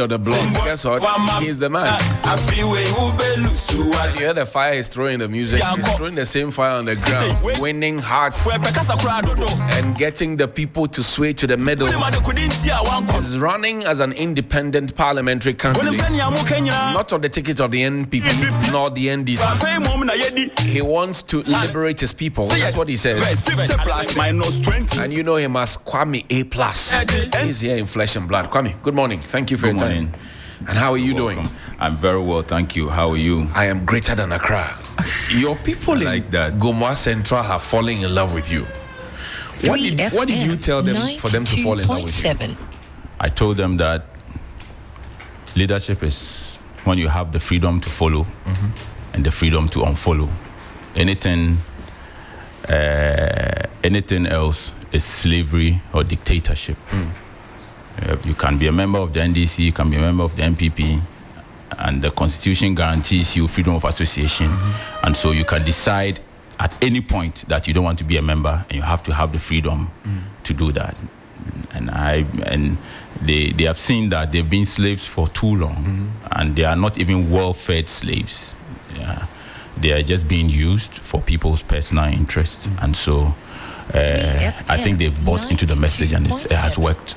of the block. Guess what? He's the man. And you hear the fire he's throwing the music. He's throwing the same fire on the ground, winning hearts and getting the people to sway to the middle. He's running as an independent parliamentary candidate, not on the ticket of the NPP nor the NDC. He wants to liberate his people. That's what he says. And you know him as Kwame A+. He's here in flesh and blood. Kwame, good morning. Thank you for your time. And how are you doing? I'm very well, thank you. How are you? I am greater than Accra. Your people in Gomoa Central have fallen in love with you. What did you tell them for them to fall in love with you? I told them that leadership is when you have the freedom to follow and the freedom to unfollow. Anything else is slavery or dictatorship. You can be a member of the NDC, you can be a member of the MPP, and the Constitution guarantees you freedom of association. And so you can decide at any point that you don't want to be a member, and you have to have the freedom to do that. And they have seen that they've been slaves for too long, and they are not even well-fed slaves. They are just being used for people's personal interests. And so I think they've bought into the message, and it has worked.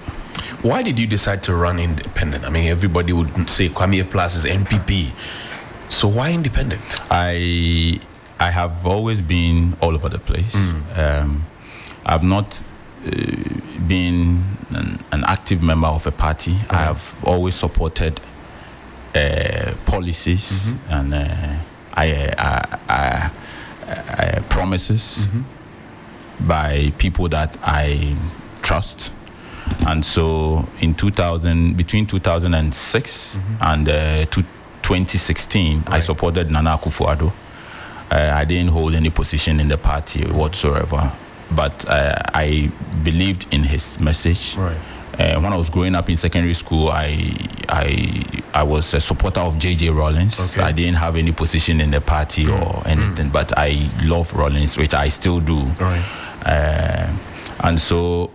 Why did you decide to run independent? I mean, everybody would say Kwame Plus is NPP. So why independent? I have always been all over the place. I've not been an active member of a party. I have always supported policies and promises by people that I trust. And so in between 2006 and 2016, I supported Nana Akufo-Addo. I didn't hold any position in the party whatsoever, but I believed in his message. When I was growing up in secondary school, I was a supporter of J.J. Rawlings. I didn't have any position in the party or anything, but I love Rawlings, which I still do. And so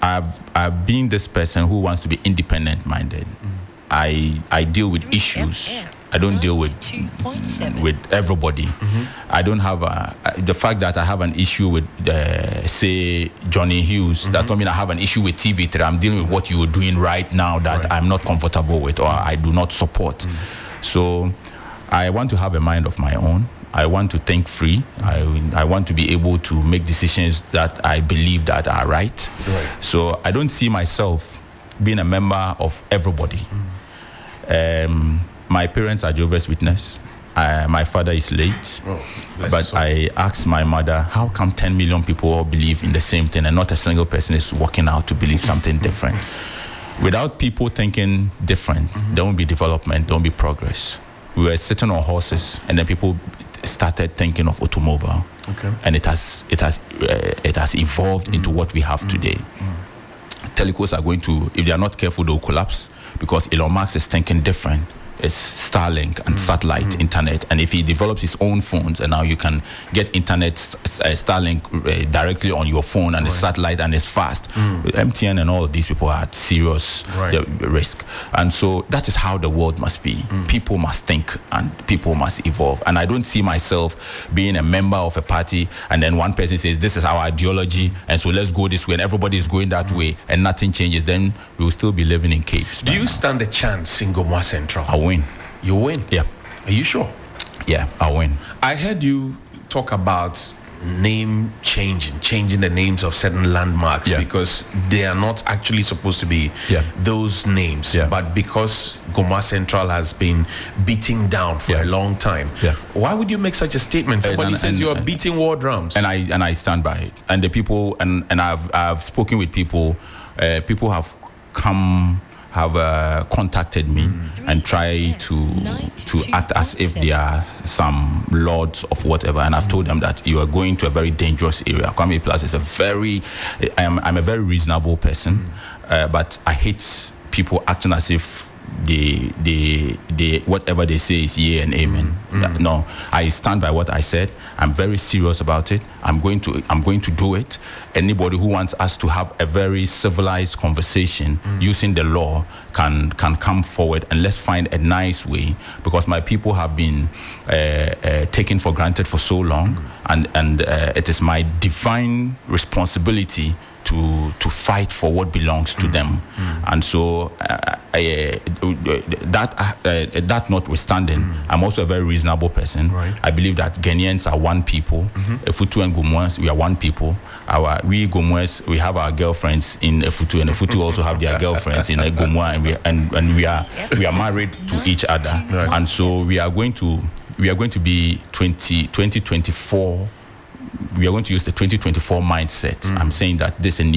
I've been this person who wants to be independent-minded. I deal with issues. I don't deal with everybody. I don't have the fact that I have an issue with, say, Johnny Hughes. Does not mean I have an issue with TV3. I'm dealing with what you are doing right now that I'm not comfortable with or I do not support. So I want to have a mind of my own. I want to think free. I want to be able to make decisions that I believe that are right. So I don't see myself being a member of everybody. My parents are Jehovah's Witness. My father is late. But I asked my mother, how come 10 million people all believe in the same thing and not a single person is walking out to believe something different? Without people thinking different, there won't be development, there won't be progress. We were sitting on horses and then people started thinking of automobile, and it has evolved into what we have today. Telcos are going to, if they are not careful, they'll collapse because Elon Musk is thinking different. It's Starlink and satellite internet, and if he develops his own phones, and now you can get internet Starlink directly on your phone, and it's satellite and it's fast. MTN and all of these people are at serious risk, and so that is how the world must be. People must think and people must evolve, and I don't see myself being a member of a party and then one person says this is our ideology and so let's go this way and everybody is going that way and nothing changes. Then we will still be living in caves. Do you stand a chance in Gomoa Central? I win. You win? Yeah. Are you sure? Yeah, I'll win. I heard you talk about name changing the names of certain landmarks because they are not actually supposed to be those names, but because Gomoa Central has been beaten down for a long time. Why would you make such a statement? Somebody says you are beating war drums. And I stand by it. And the people, and I've spoken with people, people have contacted me and try to act as if they are some lords of whatever, and I've told them that you are going to a very dangerous area. Kwame Plus is I'm a very reasonable person, but I hate people acting as if they whatever they say is yea and amen. No, I stand by what I said. I'm very serious about it. I'm going to do it. Anybody who wants us to have a very civilized conversation using the law can come forward, and let's find a nice way, because my people have been taken for granted for so long, and it is my divine responsibility to fight for what belongs to them. And so that notwithstanding, I'm also a very reasonable person. Right. I believe that Ghanaians are one people. Efutu and Gomoas, we are one people. We Gomoas, we have our girlfriends in Efutu, and Efutu also have their girlfriends in Gomoa, and we are married to each other. Right. And so we are going to be 2024. We are going to use the 2024 mindset. I'm saying that this an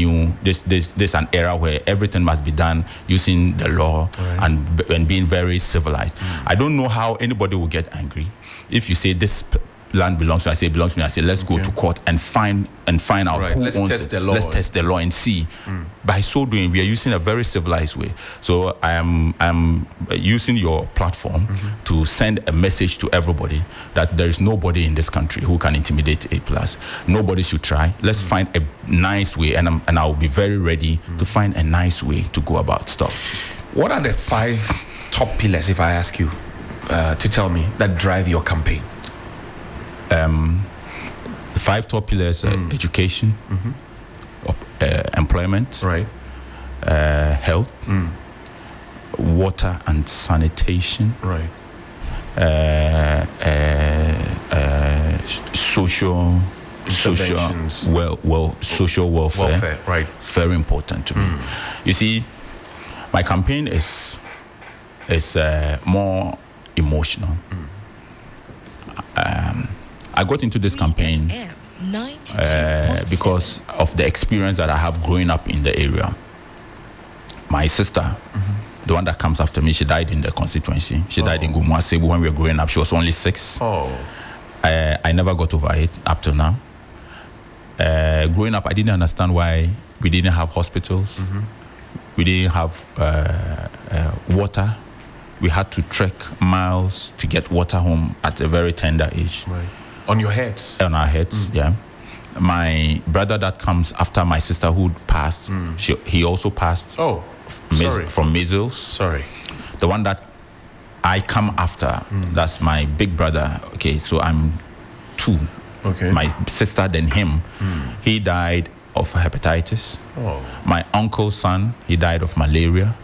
era where everything must be done using the law, and being very civilized. I don't know how anybody will get angry if you say this land belongs to me. I say it belongs to me. I say let's go to court and find out who let's owns test it. the law. Let's test the law and see. By so doing, we are using a very civilized way. So I'm using your platform to send a message to everybody that there is nobody in this country who can intimidate A+. Nobody should try. Let's find a nice way, and I will be very ready to find a nice way to go about stuff. What are the 5 top pillars, if I ask you to tell me, that drive your campaign? 5 top pillars: education, employment, Right. Health, water and sanitation, Right. social Interventions. social welfare. Right. It's very important to me. You see, my campaign is more emotional. I got into this campaign because of the experience that I have growing up in the area. My sister, the one that comes after me, she died in the constituency. She died in Gomoa Sebu when we were growing up. She was only 6. I never got over it up to now. Growing up, I didn't understand why we didn't have hospitals. We didn't have water. We had to trek miles to get water home at a very tender age. Right. On your heads? On our heads, yeah. My brother that comes after my sister who passed, he also passed from measles. Sorry. The one that I come after, that's my big brother. Okay, so I'm 2. Okay. My sister, then him. He died of hepatitis. My uncle's son, he died of malaria.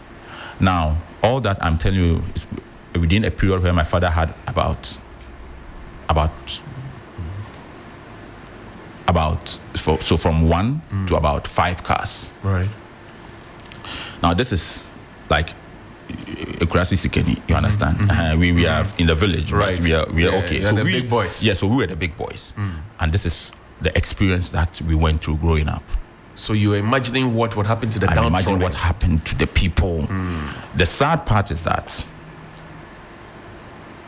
Now, all that I'm telling you is within a period where my father had about from 1 to about 5 cars. Right. Now this is like a Kurasi Sikeni, you understand? We are in the village, right? We are okay. So the big boys. Yeah, so we were the big boys, and this is the experience that we went through growing up. So you're imagining what would happen to the I'm downtrodden. imagining what happened to the people. The sad part is that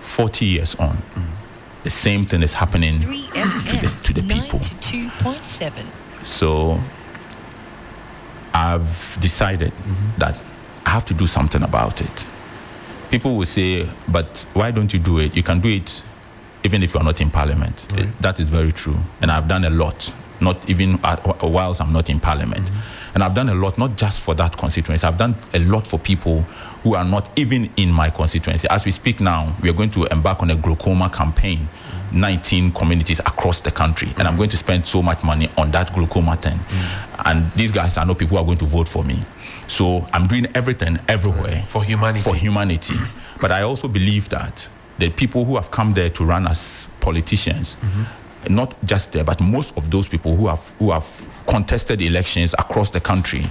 40 years on, the same thing is happening to the people. 92.7. So I've decided that I have to do something about it. People will say, but why don't you do it? You can do it even if you're not in parliament. Right. That is very true. And I've done a lot, not even whilst I'm not in parliament. And I've done a lot, not just for that constituency. I've done a lot for people who are not even in my constituency. As we speak now, we are going to embark on a glaucoma campaign, 19 communities across the country. And I'm going to spend so much money on that glaucoma thing. And these guys are not people who are going to vote for me. So I'm doing everything everywhere. For humanity. But I also believe that the people who have come there to run as politicians, not just there, but most of those people who have contested elections across the country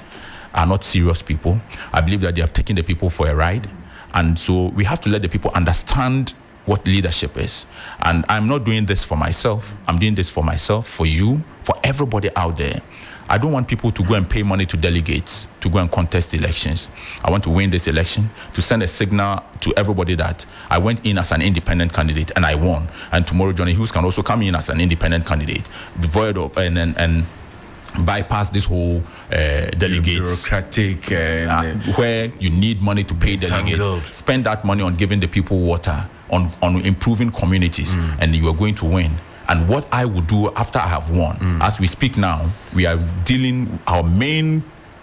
are not serious people. I believe that they have taken the people for a ride. And so we have to let the people understand what leadership is. And I'm not doing this for myself. I'm doing this for myself, for you, for everybody out there. I don't want people to go and pay money to delegates to go and contest elections. I want to win this election, to send a signal to everybody that I went in as an independent candidate and I won. And tomorrow Johnny Hughes can also come in as an independent candidate, devoid of and bypass this whole delegates bureaucratic where you need money to pay delegates. Spend that money on giving the people water, on improving communities, and you are going to win. And what I will do after I have won, as we speak now, we are dealing. Our main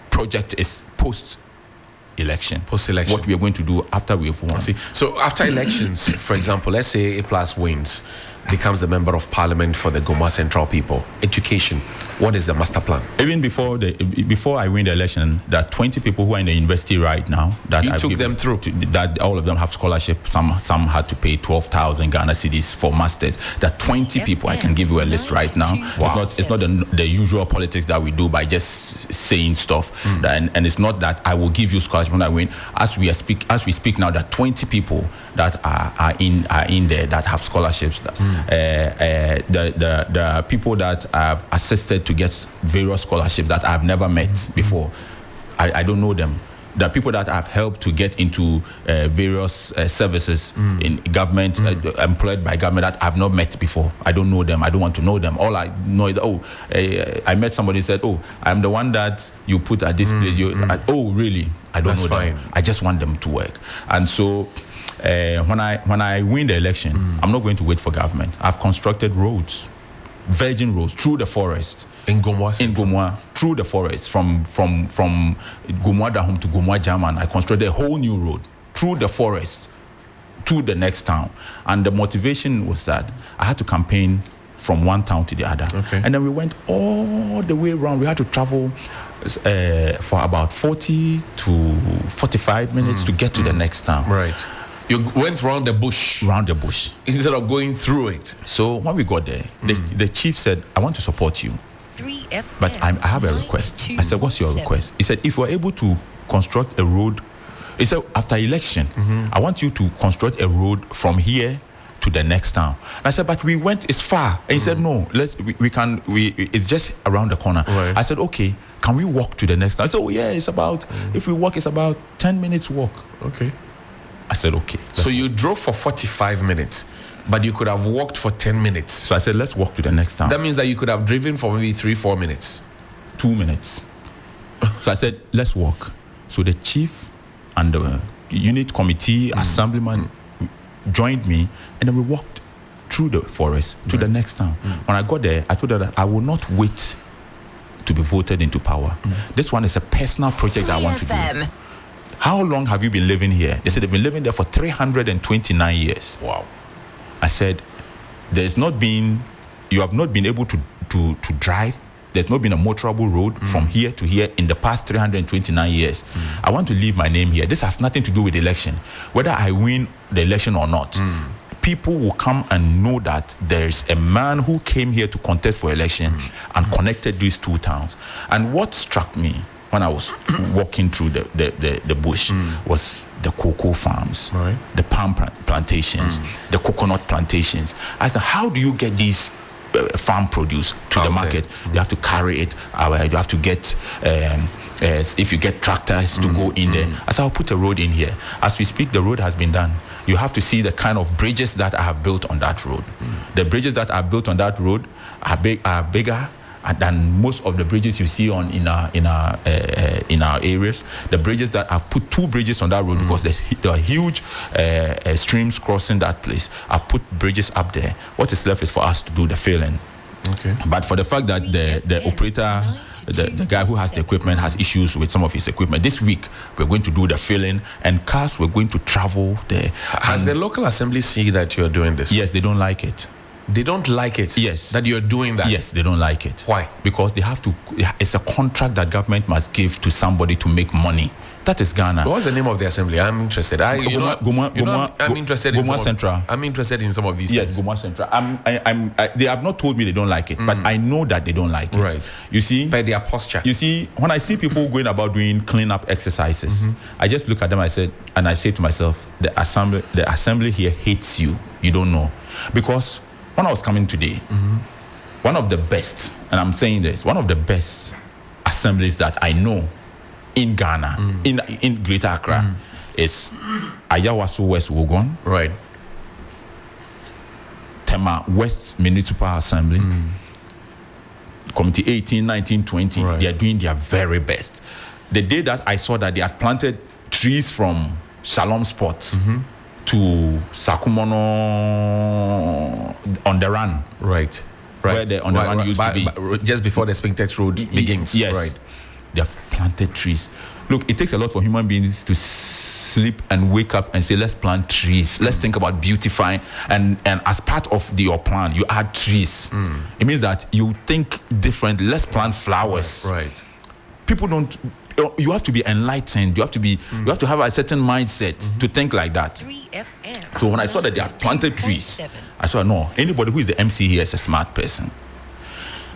project is post-election. What we are going to do after we have won. So after elections, for example, let's say A+ wins, becomes the member of parliament for the Gomoa Central people. Education, what is the master plan? Even before I win the election, there are 20 people who are in the university right now that you took them through. That all of them have scholarship. Some had to pay 12,000 Ghana cedis for masters. There are 20 people. I can give you a list right now. Wow. It's not the usual politics that we do by just saying stuff. And it's not that I will give you scholarship when I win. As we speak now, there are 20 people that are in there that have scholarships. The people that I've assisted to get various scholarships that I've never met before, I don't know them. The people that I've helped to get into various services in government, employed by government that I've not met before. I don't know them. I don't want to know them. All I know is, I met somebody who said, I'm the one that you put at this place. Oh, really? I don't know them. I just want them to work. And so when I win the election, I'm not going to wait for government. I've constructed roads, virgin roads through the forest. In Gomoa? In Gomoa, through the forest, from Gomoa Dahom to Gomoa German. I constructed a whole new road through the forest to the next town. And the motivation was that I had to campaign from one town to the other. Okay. And then we went all the way around. We had to travel for about 40 to 45 minutes to get to the next town. Right. You went round the bush. Round the bush. Instead of going through it. So when we got there, the chief said, I want to support you. But I have a request. I said, what's your request? He said, if we're able to construct a road, he said, after election, I want you to construct a road from here to the next town. And I said, but we went, it's far. And he said, no, it's just around the corner. Right. I said, okay, can we walk to the next town? I said, yeah, it's about, if we walk, it's about 10 minutes walk. Okay. I said, okay. So you drove for 45 minutes, but you could have walked for 10 minutes. So I said, let's walk to the next town. That means that you could have driven for maybe 3-4 minutes. 2 minutes. So I said, let's walk. So the chief and the unit committee, assemblyman joined me, and then we walked through the forest to the next town. When I got there, I told her that I will not wait to be voted into power. This one is a personal project that I want to do. How long have you been living here? They said they've been living there for 329 years. Wow. I said, you have not been able to drive. There's not been a motorable road from here to here in the past 329 years. I want to leave my name here. This has nothing to do with the election. Whether I win the election or not, people will come and know that there's a man who came here to contest for election and connected these two towns. And what struck me when I was walking through the bush was the cocoa farms, the palm plantations, the coconut plantations. I said, how do you get these farm produce to the market? You have to carry it. You have to get, if you get tractors to go in there. I said, I'll put a road in here. As we speak, the road has been done. You have to see the kind of bridges that I have built on that road. The bridges that I've built on that road are bigger than most of the bridges you see in our areas. The bridges that I've put 2 bridges on that road because there are huge streams crossing that place. I've put bridges up there. What is left is for us to do the filling. Okay. But for the fact that the operator, the guy who has the equipment, has issues with some of his equipment, this week we're going to do the filling, and cars we're going to travel there. Has the local assembly see that you're doing this? Yes, they don't like it. They don't like it? Yes. That you're doing that? Yes, they don't like it. Why? Because they have to, it's a contract that government must give to somebody to make money. That is Ghana. What's the name of the assembly? I'm interested. I'm interested in Gomoa Central. I'm interested in some of these things. Yes, Gomoa Central. They have not told me they don't like it, but I know that they don't like it. Right. You see? By their posture. You see, when I see people going about doing clean-up exercises, I just look at them, I say to myself, the assembly here hates you. You don't know. Because when I was coming today, one of the best, and I'm saying this, one of the best assemblies that I know in Ghana, in Greater Accra, is Ayawaso West Wogon, right? Tema West Municipal Assembly, Committee 18, 19, 20, they are doing their very best. The day that I saw that they had planted trees from Shalom Sports to Sakumono on the run. Right. Where the on the run used to be. Just before the Spintex Road begins. Yes. Right. They have planted trees. Look, it takes a lot for human beings to sleep and wake up and say, let's plant trees. Let's think about beautifying. And as part of your plan, you add trees. It means that you think different. Let's plant flowers. Right. People don't. You have to be enlightened. You have to be. You have to have a certain mindset to think like that. So when I saw that they had planted trees, I saw no. Anybody who is the MC here is a smart person.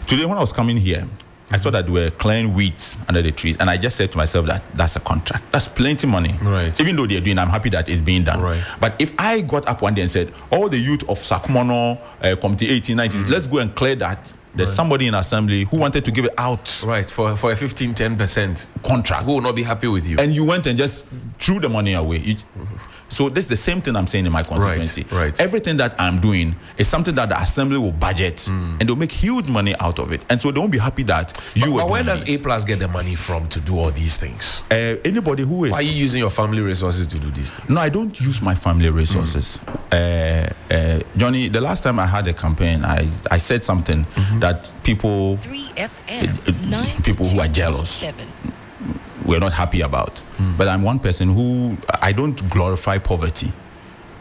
Today when I was coming here, I saw that they were clearing weeds under the trees, and I just said to myself that that's a contract. That's plenty money. Right. Even though they're doing, I'm happy that it's being done. Right. But if I got up one day and said, all the youth of Sakumono, Committee 18, 19, let's go and clear that. There's somebody in assembly who wanted to give it out. Right, for a 15-10% contract. Who will not be happy with you. And you went and just threw the money away. So this is the same thing I'm saying in my constituency. Right. Everything that I'm doing is something that the assembly will budget and they'll make huge money out of it. And so they won't be happy that you But where does A+ get the money from to do all these things? Anybody who is... Why are you using your family resources to do these things? No, I don't use my family resources. Johnny, the last time I had a campaign, I said something that people who are jealous we're not happy about. But I'm one person who, I don't glorify poverty.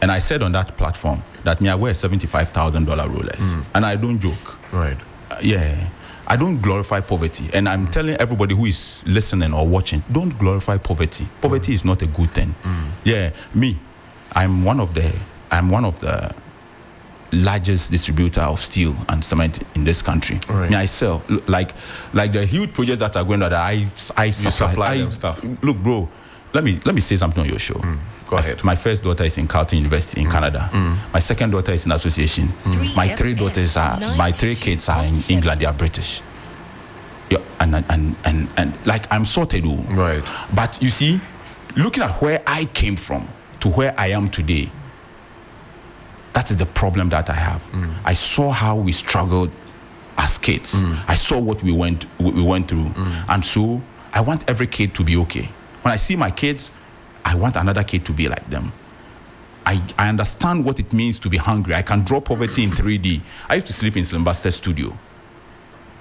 And I said on that platform that I wear $75,000 Rolex. And I don't joke. Right. I don't glorify poverty. And I'm telling everybody who is listening or watching, don't glorify poverty. Poverty is not a good thing. I'm one of the largest distributor of steel and cement in this country. Right. I sell like the huge projects that are going on. I supply them stuff. Look, bro, let me say something on your show. Go ahead. My first daughter is in Carleton University in Canada. My second daughter is in association. My three kids are in England. They are British. Yeah, and like I'm sorted. Right. But you see, looking at where I came from to where I am today, that is the problem that I have. I saw how we struggled as kids. I saw what we went through. And so I want every kid to be okay. When I see my kids, I want another kid to be like them. I understand what it means to be hungry. I can draw poverty in 3D. I used to sleep in Slim Buster's studio.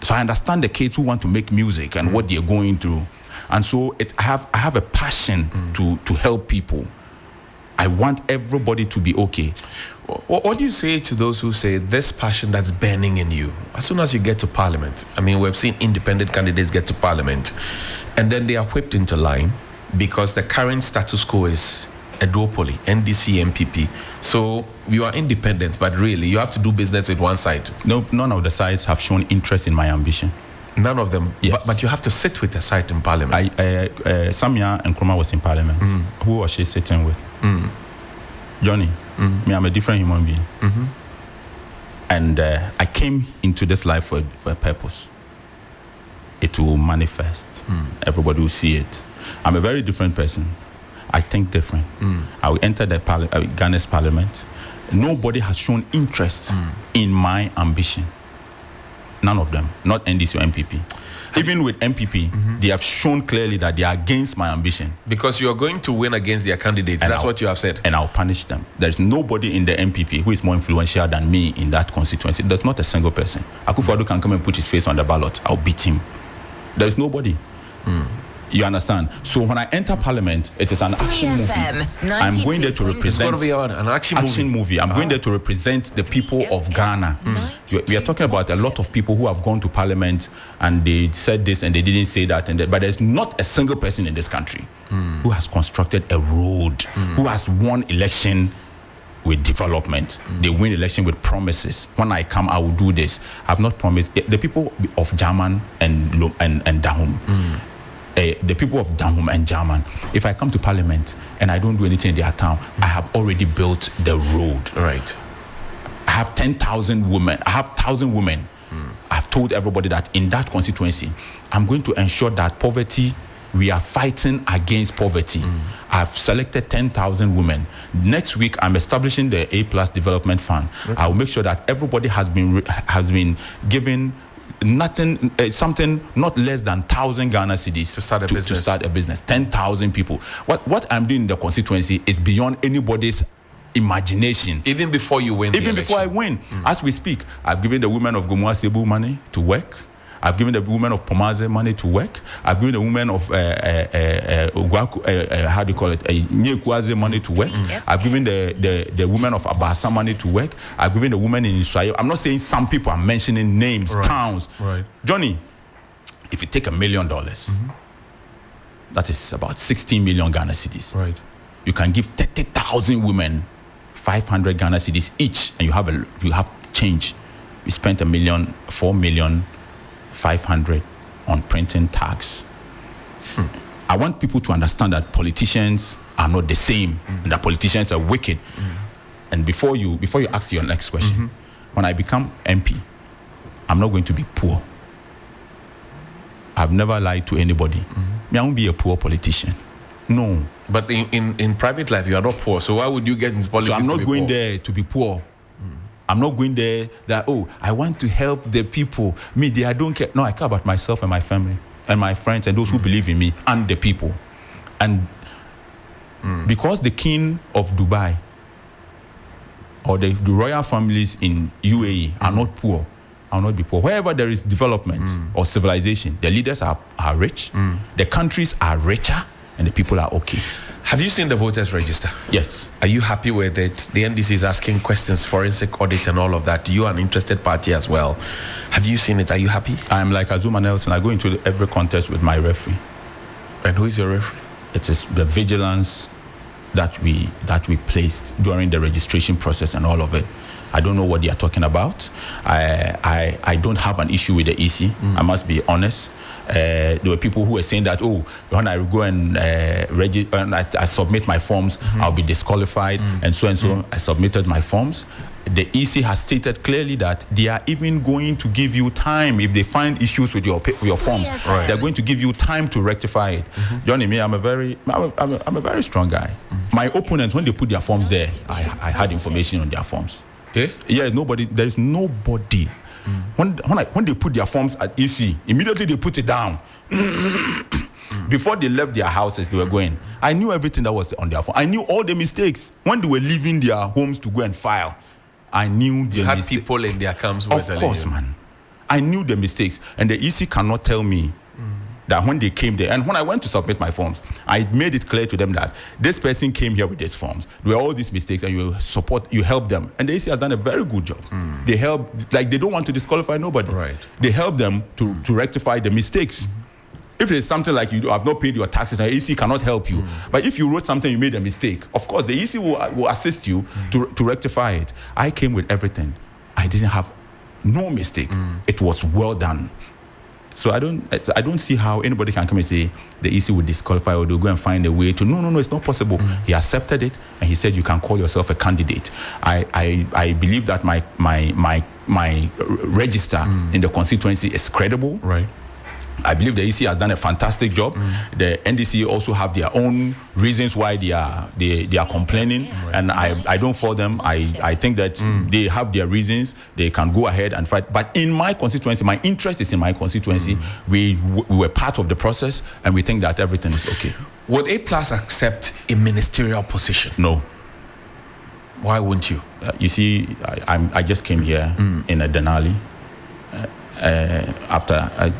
So I understand the kids who want to make music and what they're going through. And so I have a passion to help people. I want everybody to be okay. What do you say to those who say this passion that's burning in you, as soon as you get to parliament? I mean, we've seen independent candidates get to parliament and then they are whipped into line because the current status quo is a duopoly, NDC, MPP. So you are independent, but really you have to do business with one side. No, none of the sides have shown interest in my ambition. None of them. Yes. But you have to sit with a side in parliament. Samia and Nkrumah was in parliament. Who was she sitting with? Johnny. Me, I'm a different human being. And I came into this life for a purpose. It will manifest. Everybody will see it. I'm a very different person. I think different. I will enter the Ghana's parliament. Nobody has shown interest in my ambition. None of them. Not NDC or MPP. Even with MPP, they have shown clearly that they are against my ambition. Because you are going to win against their candidates. That's what you have said. And I'll punish them. There's nobody in the MPP who is more influential than me in that constituency. There's not a single person. Akufo-Addo can come and put his face on the ballot. I'll beat him. There's nobody. You understand? So when I enter parliament, it is an action movie. I'm going there to represent... It's going to be an action movie. I'm going there to represent the people of Ghana. We are talking about a lot of people who have gone to parliament and they said this and they didn't say that. But there's not a single person in this country who has constructed a road, who has won election with development. They win election with promises. When I come, I will do this. I've not promised. The people of German and Dahum, the people of Dahum and German, if I come to parliament and I don't do anything in their town, I have already built the road. Right. I have 10,000 women. I have 1,000 women. I've told everybody that in that constituency, I'm going to ensure that poverty, we are fighting against poverty. I've selected 10,000 women. Next week, I'm establishing the A+ Development Fund. I'll make sure that everybody has been given something not less than 1,000 Ghana cedis to start a business. 10,000 people. What I'm doing in the constituency is beyond anybody's imagination. Even before you win. Even before I win. As we speak, I've given the women of Gomoa Cebu money to work. I've given the women of Pomaze money to work. I've given the women of how do you call it, Nyekwaze money to work. I've given the women of Abasa money to work. I've given the women in Israel. I'm not saying some people are mentioning names, towns. Right. Johnny, if you take $1 million, that is about 16 million Ghana cedis. Right. You can give 30,000 women 500 Ghana cedis each, and you have change. We spent $4,500,000 on printing tax. I want people to understand that politicians are not the same, and that politicians are wicked. And before you ask your next question, when I become MP, I'm not going to be poor. I've never lied to anybody. I won't be a poor politician. No. But in private life, you are not poor. So why would you get into politics? So I'm not going poor? there to be poor. I'm not going there that, I want to help the people. I don't care. No, I care about myself and my family and my friends and those who believe in me and the people. And because the king of Dubai or the royal families in UAE are not poor, I will not be poor. Wherever there is development or civilization, the leaders are rich, the countries are richer, and the people are okay. Have you seen the voters register? Yes. Are you happy with it? The NDC is asking questions, forensic audit and all of that. You are an interested party as well. Have you seen it? Are you happy? I'm like Azuma Nelson. I go into every contest with my referee. And who is your referee? It is the vigilance that we placed during the registration process and all of it. I don't know what they are talking about. I don't have an issue with the EC. I must be honest. There were people who were saying that, when I go and I submit my forms, I'll be disqualified, and so. I submitted my forms. The EC has stated clearly that they are even going to give you time if they find issues with your forms. Right. They're going to give you time to rectify it. Johnny, I'm a very strong guy. My opponents, when they put their forms there, I had information on their forms. Yeah, there is nobody. When they put their forms at EC, immediately they put it down. Before they left their houses, they were going. I knew everything that was on their form. I knew all the mistakes. When they were leaving their homes to go and file, I knew you had people in their camps. Of course, man. I knew the mistakes, and the EC cannot tell me that when they came there, and when I went to submit my forms, I made it clear to them that this person came here with these forms. There were all these mistakes, and you help them. And the EC has done a very good job. They help, they don't want to disqualify nobody. Right. They help them to rectify the mistakes. If there's something like you have not paid your taxes, the EC cannot help you. But if you wrote something, you made a mistake, of course, the EC will assist you to rectify it. I came with everything. I didn't have no mistake. It was well done. So I don't see how anybody can come and say the EC would disqualify or they'll go and find a way to. No, it's not possible. He accepted it and he said you can call yourself a candidate. I believe that my register in the constituency is credible. Right. I believe the EC has done a fantastic job. The NDC also have their own reasons why they are complaining, and I don't fault them. I think that they have their reasons. They can go ahead and fight. But in my constituency, my interest is in my constituency. We were part of the process, and we think that everything is okay. Would A+ accept a ministerial position? No. Why wouldn't you? You see, I just came here in a Denali.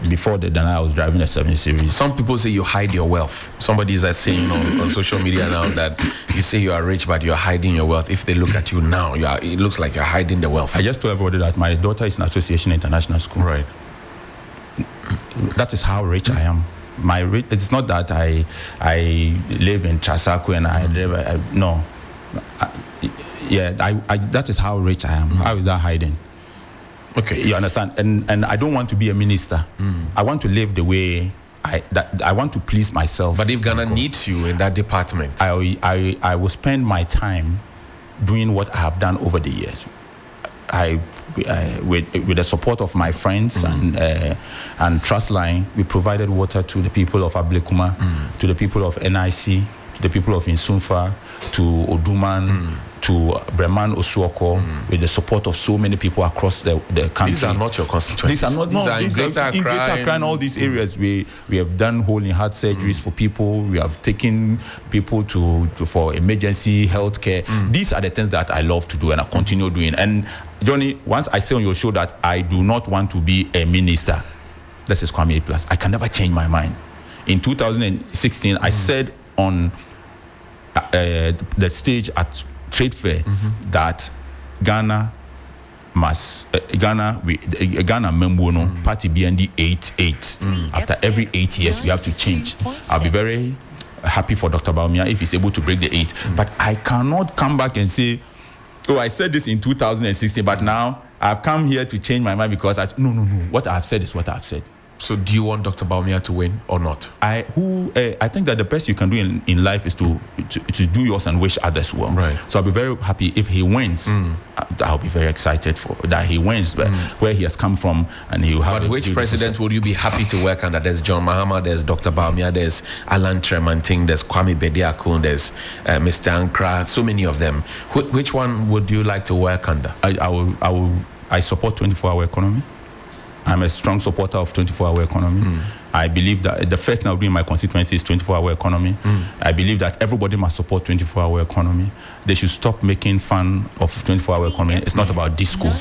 Before the Denali, I was driving a 7 Series. Some people say you hide your wealth. Somebody is saying on social media now that you say you are rich, but you are hiding your wealth. If they look at you now, it looks like you're hiding the wealth. I just told everybody that my daughter is in Association International School. Right. That is how rich I am. It's not that I live in Trasaku and I live. No. That is how rich I am. How is that hiding? Okay, you understand, and I don't want to be a minister. I want to live the way I want to please myself. But if Ghana needs you in that department, I will spend my time doing what I have done over the years. With the support of my friends and Trustline, we provided water to the people of Ablekuma, to the people of NIC, to the people of Insumfa, to Oduman, Breman Osuoko, with the support of so many people across the country. These are not your constituencies. These are in Greater Accra and all these areas. We have done whole in heart surgeries for people. We have taken people for emergency health care. These are the things that I love to do and I continue doing. And Johnny, once I say on your show that I do not want to be a minister, this is Kwame A+. I can never change my mind. In 2016, I said on the stage at Trade Fair that Ghana must Ghana Membono Party BND 8-8. After every 8 years we have to change. I'll be very happy for Dr. Bawumia if he's able to break the 8. But I cannot come back and say, oh, I said this in 2016, but now I've come here to change my mind because no. What I've said is what I've said. So do you want Dr. Bawumia to win or not? I think that the best you can do in life is to do yours and wish others well. Right. So I'll be very happy if he wins. I'll be very excited for that he wins, where he has come from, and he will have. But which president would you be happy to work under? There's John Mahama, there's Dr. Bawumia, there's Alan Tremanting, there's Kwame Bediakun, there's Mr. Ankra, so many of them. Which one would you like to work under? I support 24-hour economy. I'm a strong supporter of 24-hour economy. I believe that the first thing I'll do in my constituency is 24-hour economy. I believe that everybody must support 24-hour economy. They should stop making fun of 24-hour economy. It's not about disco.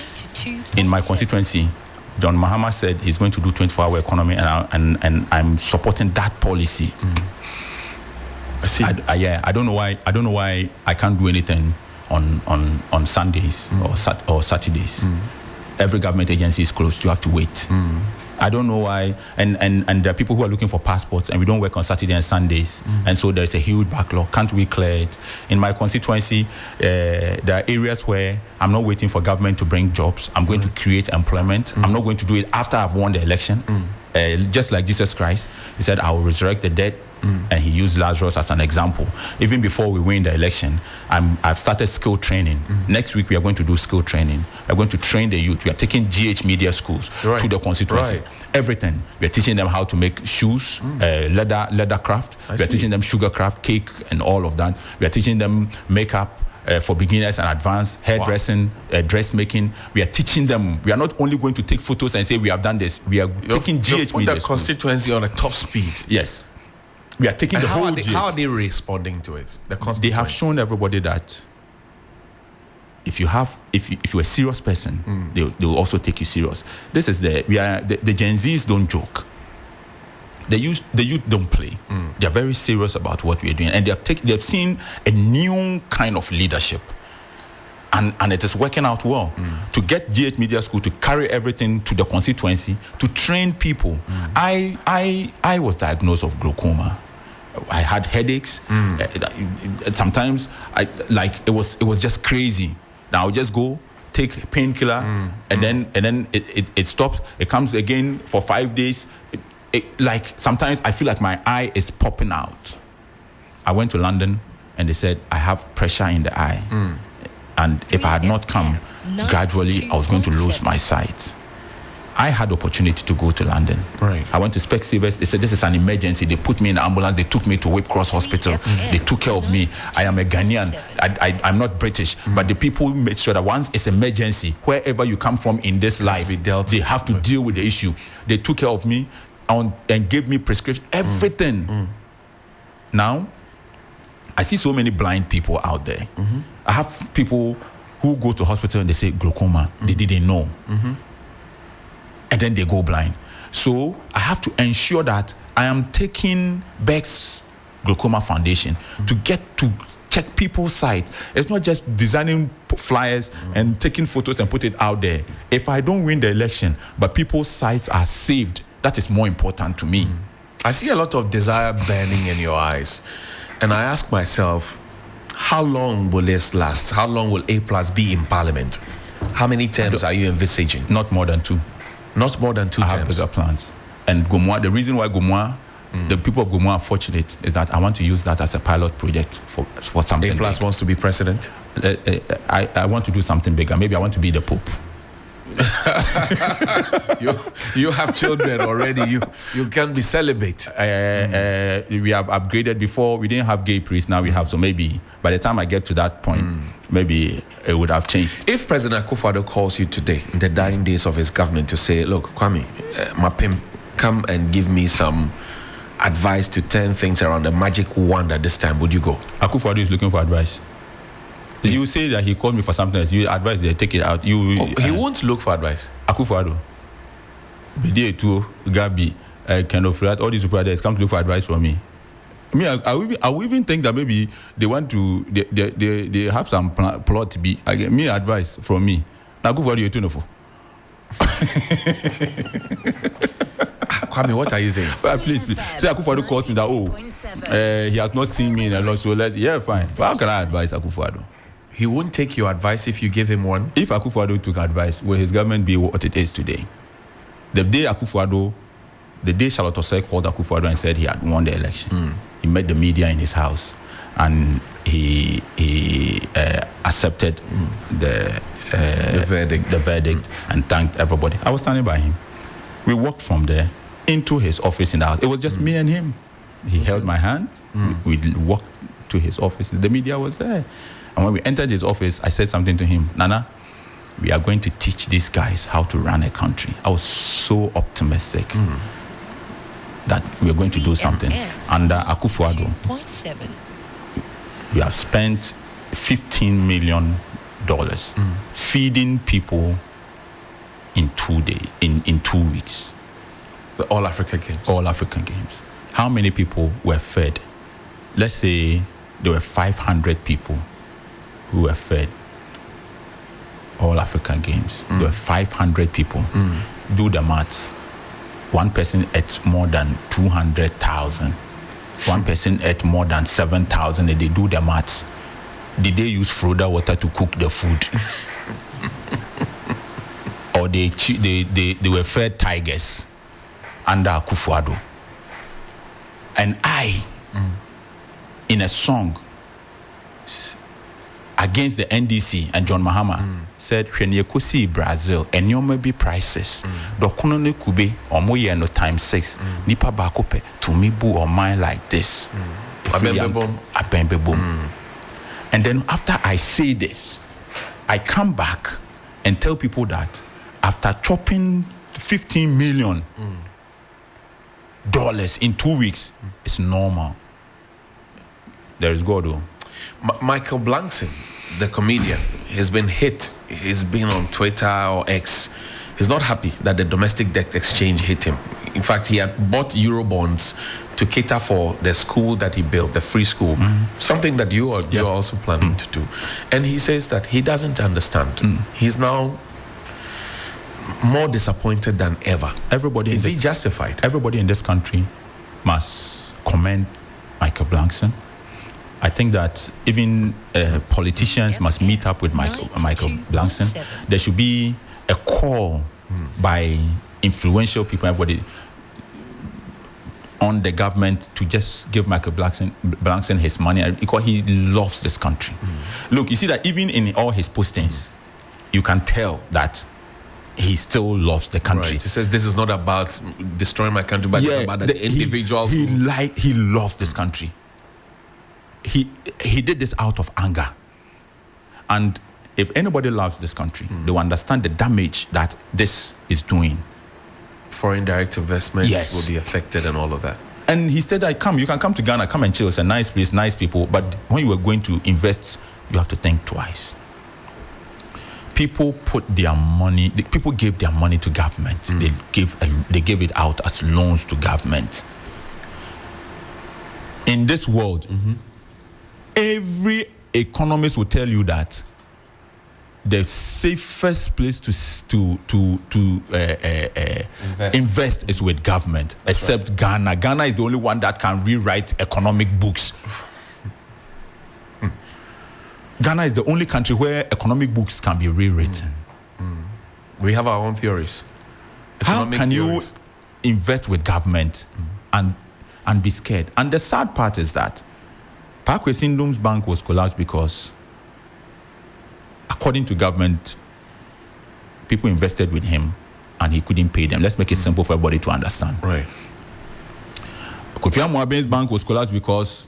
In my constituency, John Mahama said he's going to do 24-hour economy, and I'm supporting that policy. I see. I don't know why I can't do anything on Sundays or Saturdays. Every government agency is closed. You have to wait. I don't know why. And there are people who are looking for passports, and we don't work on Saturday and Sundays. And so there's a huge backlog. Can't we clear it? In my constituency, there are areas where I'm not waiting for government to bring jobs. I'm going to create employment. I'm not going to do it after I've won the election. Just like Jesus Christ, he said, I will resurrect the dead. And he used Lazarus as an example. Even before we win the election, I've started skill training. Next week, we are going to do skill training. We're going to train the youth. We are taking GH media schools to the constituency. Everything. We are teaching them how to make shoes, leather craft. We are teaching them sugar craft, cake, and all of that. We are teaching them makeup. For beginners and advanced, hairdressing, dressmaking. We are teaching them. We are not only going to take photos and say we have done this. We are taking GH media the constituency on a top speed. Yes. We are taking how are they responding to it? They have shown everybody that if you're a serious person, they will also take you serious. This is the Gen Zs don't joke. The youth don't play. They are very serious about what we are doing, and they've seen a new kind of leadership. And it is working out well. To get GH Media School to carry everything to the constituency, to train people. I was diagnosed with glaucoma. I had headaches. Sometimes it was just crazy. Now I would just go take painkiller, and then it stops. It comes again for 5 days. Sometimes I feel like my eye is popping out. I went to London, and they said I have pressure in the eye. And if I had not come, gradually I was going to lose my sight. I had opportunity to go to London. Right. I went to Specsavers. They said this is an emergency. They put me in the ambulance. They took me to Whip Cross Hospital. They took care of me. I am a Ghanaian. I'm not British. But the people made sure that once it's emergency, wherever you come from in this life, they have to deal with the issue. They took care of me and gave me prescription, everything. Now, I see so many blind people out there. I have people who go to hospital and they say glaucoma. They didn't know. And then they go blind. So I have to ensure that I am taking Beck's Glaucoma Foundation to get to check people's sight. It's not just designing flyers and taking photos and put it out there. If I don't win the election, but people's sights are saved, that is more important to me. I see a lot of desire burning in your eyes. And I ask myself, how long will this last? How long will A+ be in Parliament? How many terms are you envisaging? Not more than 2. Not more than 2 terms. I have bigger plans. And Gomoa, the reason why Gomoa, the people of Gomoa are fortunate is that I want to use that as a pilot project for something A+ big. wants to be president? I want to do something bigger. Maybe I want to be the Pope. You have children already. You can be celibate. We have upgraded. Before we didn't have gay priests. Now we have. So maybe by the time I get to that point, maybe it would have changed. If President Akufo-Addo calls you today, in the dying days of his government, to say, look, Kwame, Mapim, come and give me some advice to turn things around, a magic wand at this time, would you go? Akufo-Addo is looking for advice. You say that he called me for something else. You advise there, take it out. He won't look for advice. Akufo-Addo, Bede to Gabi, kind of all these people there come to look for advice from me. I will even think that maybe they want to, they have some plot to be, me advice from me. Now Akufo-Addo, you're too nothing. Kwame, what are you saying? Please. Say Akufo-Addo calls me that, he has not seen me in a lot, so fine. But how can I advise Akufo-Addo? He won't take your advice if you give him one? If Akufo-Addo took advice, will his government be what it is today? The day Charlotte Osei called Akufo-Addo and said he had won the election, he met the media in his house and he accepted the verdict and thanked everybody. I was standing by him. We walked from there into his office in the house. It was just me and him. He held my hand. We walked to his office. The media was there. And when we entered his office, I said something to him. Nana, we are going to teach these guys how to run a country. I was so optimistic that we are going to do something. Under Akufo-Addo, we have spent $15 million feeding people in 2 days, in 2 weeks. The All African Games. All African Games. How many people were fed? Let's say there were 500 people who were fed All African Games. There were 500 people. Do the maths. One person ate more than 200,000. One person ate more than 7,000. And they do the maths. Did they use Froda water to cook the food? Or they were fed tigers under Akufo-Addo? And I, in a song against the NDC and John Mahama, said, when you could see Brazil, and you may be prices, Dokono ne kube, or moye no times 6, nipa bakope, to me boo or mine like this. Abembe boom. And then after I say this, I come back and tell people that after chopping $15 million in 2 weeks, it's normal. There is God, though. Michael Blankson, the comedian, has been hit. He's been on Twitter or X. He's not happy that the domestic debt exchange hit him. In fact, he had bought Eurobonds to cater for the school that he built, the free school, something that you're also planning to do. And he says that he doesn't understand. He's now more disappointed than ever. Is he justified? Everybody in this country must commend Michael Blankson. I think that even politicians must meet up with Michael Blankson. There should be a call by influential people, everybody, on the government to just give Michael Blankson his money because he loves this country. Look, you see that even in all his postings, you can tell that he still loves the country. Right. He says this is not about destroying my country, but it's about the individuals. He loves this country. He did this out of anger. And if anybody loves this country, they will understand the damage that this is doing. Foreign direct investment will be affected and all of that. And he said, you can come to Ghana, come and chill. It's a nice place, nice people. But when you are going to invest, you have to think twice. People people gave their money to government. They gave it out as loans to government. In this world, every economist will tell you that the safest place to invest is with government. That's except right. Ghana. Ghana is the only one that can rewrite economic books. Ghana is the only country where economic books can be rewritten. We have our own theories. How can you invest with government and be scared? And the sad part is that Parkway Sindum's bank was collapsed because, according to government, people invested with him and he couldn't pay them. Let's make it simple for everybody to understand. Right. Kofi Amoaben's bank was collapsed because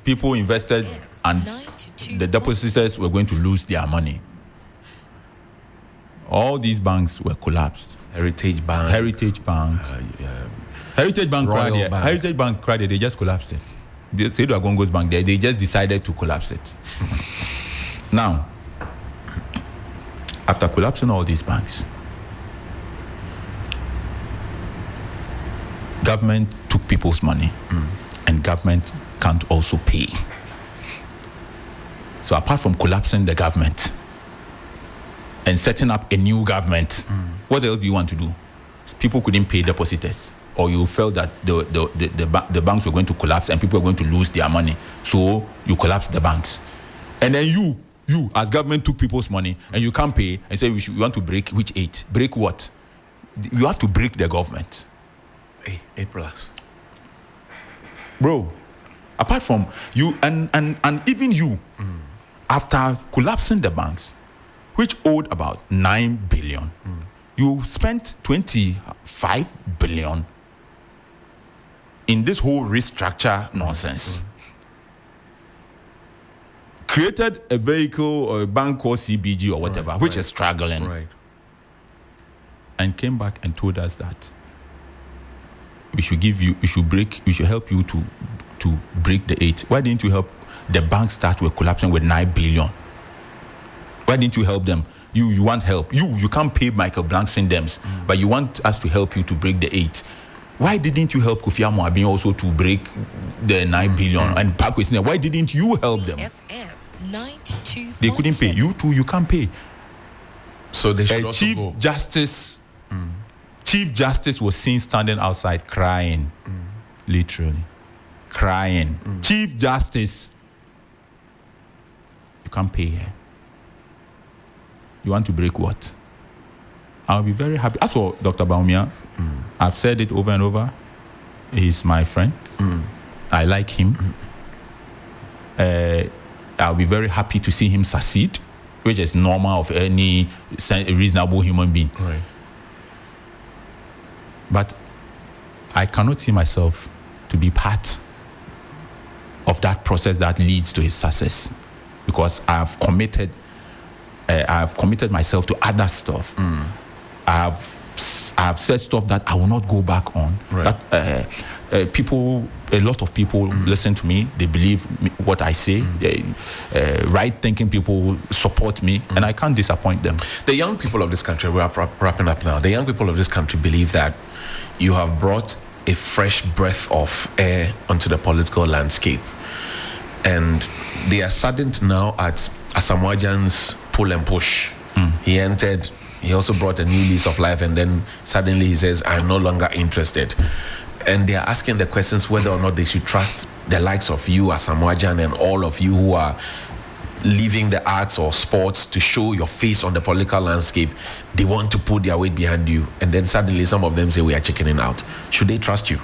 people invested and the depositors were going to lose their money. All these banks were collapsed. Heritage Bank. Heritage Bank Royal cried. Heritage Bank cried. They just collapsed it. They said to Agongo's bank, they just decided to collapse it. Now, after collapsing all these banks, government took people's money, and government can't also pay. So apart from collapsing the government and setting up a new government, what else do you want to do? People couldn't pay depositors, or you felt that the banks were going to collapse and people were going to lose their money. So you collapsed the banks. And then you as government took people's money and you can't pay and say we want to break which 8? Break what? You have to break the government. A plus. Bro, apart from you and even you, after collapsing the banks, which owed about 9 billion, you spent 25 billion in this whole restructure nonsense. Created a vehicle or a bank called CBG or whatever, which is struggling. Right. And came back and told us that we should help you to break the 8. Why didn't you help the banks that were collapsing with 9 billion? Why didn't you help them? You want help. You can't pay Michael Blanks in them, but you want us to help you to break the 8. Why didn't you help Kofi Amoabi also to break the 9 billion? And Parkway, why didn't you help them? They couldn't pay. You too, you can't pay. So they should also Chief go. Justice, Chief Justice was seen standing outside crying, literally crying. Chief Justice, you can't pay here. You want to break what? I'll be very happy. As for Dr. Baumia, I've said it over and over. He's my friend. I like him. I'll be very happy to see him succeed, which is normal of any reasonable human being. Right. But I cannot see myself to be part of that process that leads to his success, because I've committed myself to other stuff. I've said stuff that I will not go back on. Right. That a lot of people listen to me. They believe what I say. Right-thinking people support me, and I can't disappoint them. The young people of this country, we're wrapping up now. The young people of this country believe that you have brought a fresh breath of air onto the political landscape, and they are saddened now at Asamoah Gyan's pull and push. He entered. He also brought a new lease of life, and then suddenly he says, I'm no longer interested. And they are asking the questions whether or not they should trust the likes of you, Asamoah Gyan, and all of you who are leaving the arts or sports to show your face on the political landscape. They want to put their weight behind you, and then suddenly some of them say we are chickening out. Should they trust you?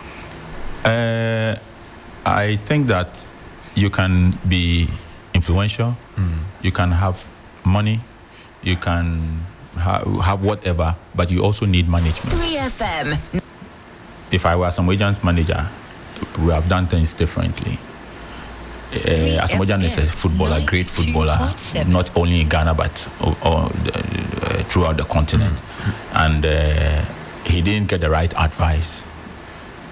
I think that you can be influential, you can have money, you can have whatever, but you also need management. 3FM. If I were Asamoah Gyan's manager, we have done things differently. Asamoah Gyan is a footballer, great footballer, not only in Ghana but throughout the continent. And he didn't get the right advice.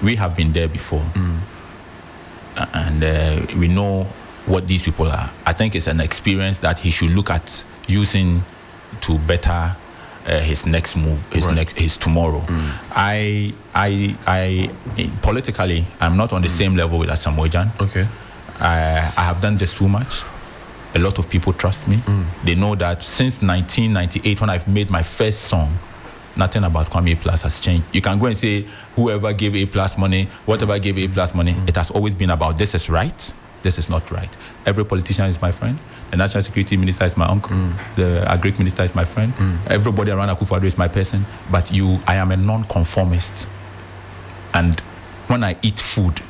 We have been there before. And we know what these people are. I think it's an experience that he should look at using to better his next move, his tomorrow. I politically, I'm not on the same level with Asamoah Gyan. Okay. I have done this too much. A lot of people trust me. They know that since 1998, when I've made my first song, nothing about Kwame Plus has changed. You can go and say whoever gave A Plus money, whatever gave A Plus money, it has always been about this is right, this is not right. Every politician is my friend. The National Security Minister is my uncle. The Agric Minister is my friend. Everybody around Akufo-Addo is my person. But I am a non-conformist. And when I eat food,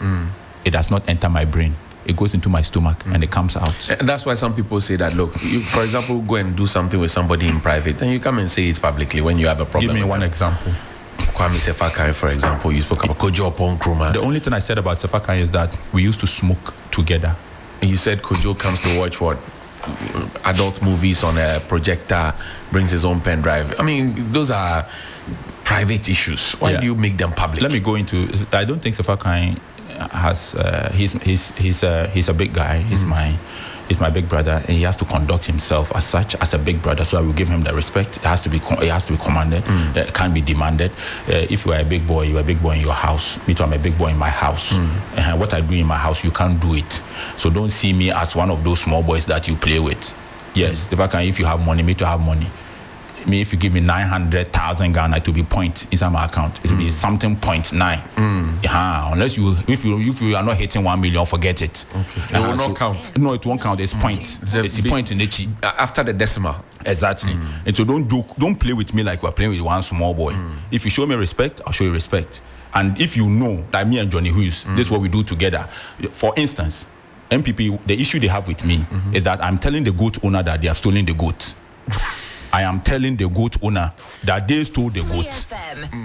it does not enter my brain. It goes into my stomach and it comes out. And that's why some people say that, look, you, for example, go and do something with somebody in private and you come and say it publicly when you have a problem. Give me one example. Kwame Sefakai, for example, you spoke about Kojo Upon Nkrumah. The only thing I said about Sefakai is that we used to smoke together. You said Kojo comes to watch what? Adult movies on a projector, brings his own pen drive. I mean, those are private issues. Why do you make them public? Let me go into. I don't think Safakai has. He's a big guy. He's my big brother, and he has to conduct himself as such, as a big brother. So I will give him the respect. It has to be commanded. It can't be demanded. If you are a big boy, you are a big boy in your house. Me too, I'm a big boy in my house. And what I do in my house, you can't do it. So don't see me as one of those small boys that you play with. Yes, if you have money, me too have money. Me, if you give me 900,000 Ghana, it will be point inside my account. It will be something 0.9. Unless if you are not hitting 1 million, forget it. Okay. It will not count. No, it won't count. It's point. It's a point in the cheap. After the decimal. Exactly. And so don't play with me like we're playing with one small boy. If you show me respect, I'll show you respect. And if you know that me and Johnny Hughes, this is what we do together. For instance, MPP, the issue they have with me is that I'm telling the goat owner that they have stolen the goat. I am telling the goat owner that they stole the goat,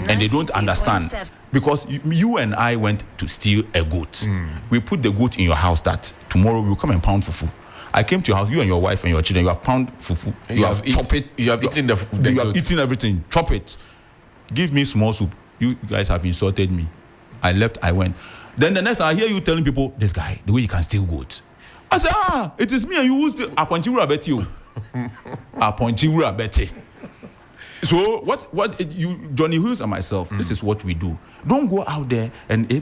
and they don't understand, because you and I went to steal a goat. We put the goat in your house that tomorrow we will come and pound fufu. I came to your house, you and your wife and your children, you have pound fufu. You have chop it. You have eaten you have eaten everything. Chop it. Give me small soup. You guys have insulted me. I left. I went. Then the next I hear you telling people, this guy, the way you can steal goat. I said, it is me and you who steal. Aponchiwura bet you. Aponchiwura bet. So what you, Johnny Hughes and myself, this is what we do. Don't go out there and A+.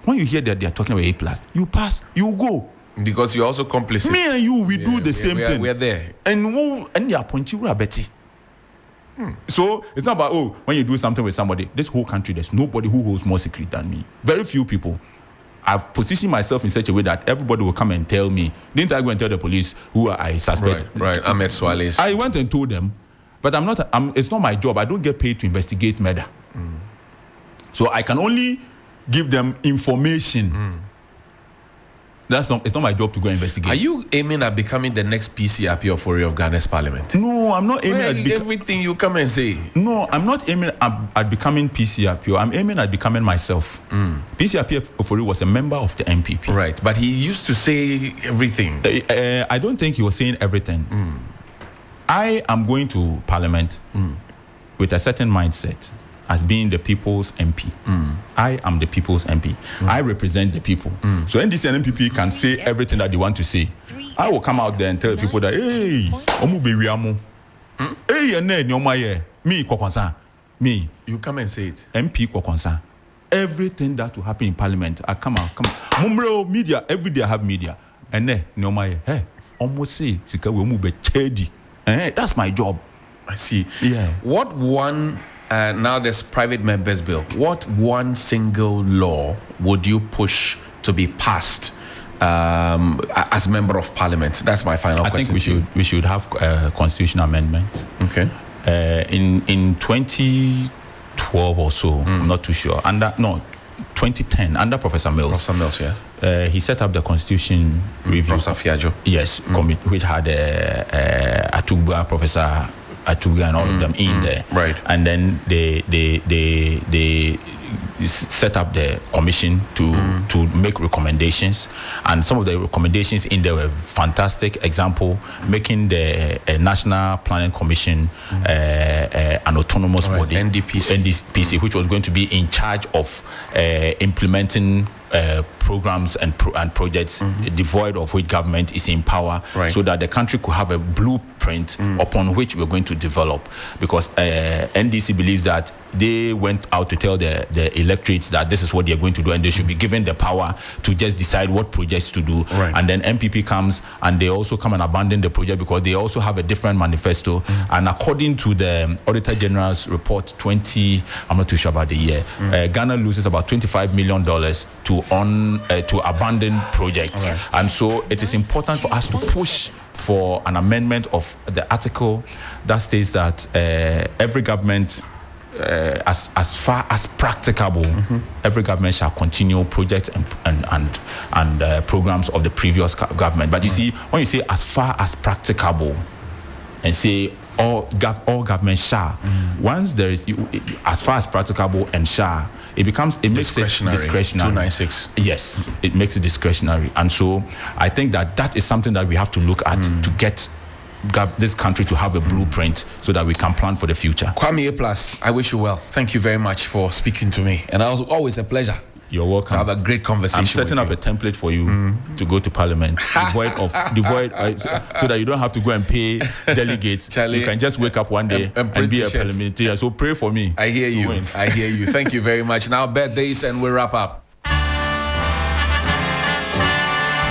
When you hear that they are talking about A+, you pass, you go. Because you're also complicit. Me and you, we do the same thing. We're there. And the Aponchiwura bet. So it's not about, when you do something with somebody, this whole country, there's nobody who holds more secret than me. Very few people. I've positioned myself in such a way that everybody will come and tell me. Didn't I go and tell the police who I suspect? Right. Ahmed Swales. I went and told them, but it's not my job. I don't get paid to investigate murder. So I can only give them information. It's not my job to go investigate. Are you aiming at becoming the next PCRP of Ori of Ghana's parliament? No, I'm not aiming at everything you come and say. No, I'm not aiming at becoming PCRP. I'm aiming at becoming myself. PCRP of Ori was a member of the MPP. Right, but he used to say everything. I don't think he was saying everything. I am going to parliament with a certain mindset as being the people's MP. I am the people's MP. I represent the people. So NDC and MPP can say everything that they want to say. I will come out there and tell people that, hey, me kokonsa, me. You come and say it. MP kokonsa. Everything that will happen in parliament, I come out. Mumro media, every day I have media. And then, hey, almost say, that's my job. I see. Yeah. What one... now there's private members bill. What one single law would you push to be passed as member of parliament? That's my final question. I think we should have constitutional amendments. Okay. In 2012 or so, I'm not too sure. 2010 under Professor Mills. Professor Mills, yeah. He set up the Constitution Review. Professor Fiajo. Yes, which had Atugba, Professor Atuga and all of them in there. Right. And then they set up the commission to make recommendations, and some of the recommendations in there were fantastic. Example, making the National Planning Commission an autonomous body, NDPC, which was going to be in charge of implementing programs and projects devoid of which government is in power, so that the country could have a blueprint upon which we're going to develop. Because NDC believes that they went out to tell the electorates that this is what they're going to do, and they should be given the power to just decide what projects to do. And then MPP comes and they also come and abandon the project because they also have a different manifesto. And according to the Auditor General's report, I'm not too sure about the year, Ghana loses about $25 million to abandon projects. And so it is important for us to push for an amendment of the article that states that every government, as far as practicable, every government shall continue projects and programs of the previous government. But you see, when you say as far as practicable and say all government shall. Once there is, as far as practicable and shall, it makes it discretionary. 296. Yes, it makes it discretionary, and so I think that is something that we have to look at to get this country to have a blueprint so that we can plan for the future. Kwame A+, I wish you well. Thank you very much for speaking to me, and it was always a pleasure. You're welcome. To have a great conversation. I'm setting up a template for you to go to Parliament, devoid so that you don't have to go and pay delegates. Charlie, you can just wake up one day and be a parliamentarian. So pray for me. I hear you. I hear you. Thank you very much. Now birthdays and we wrap up.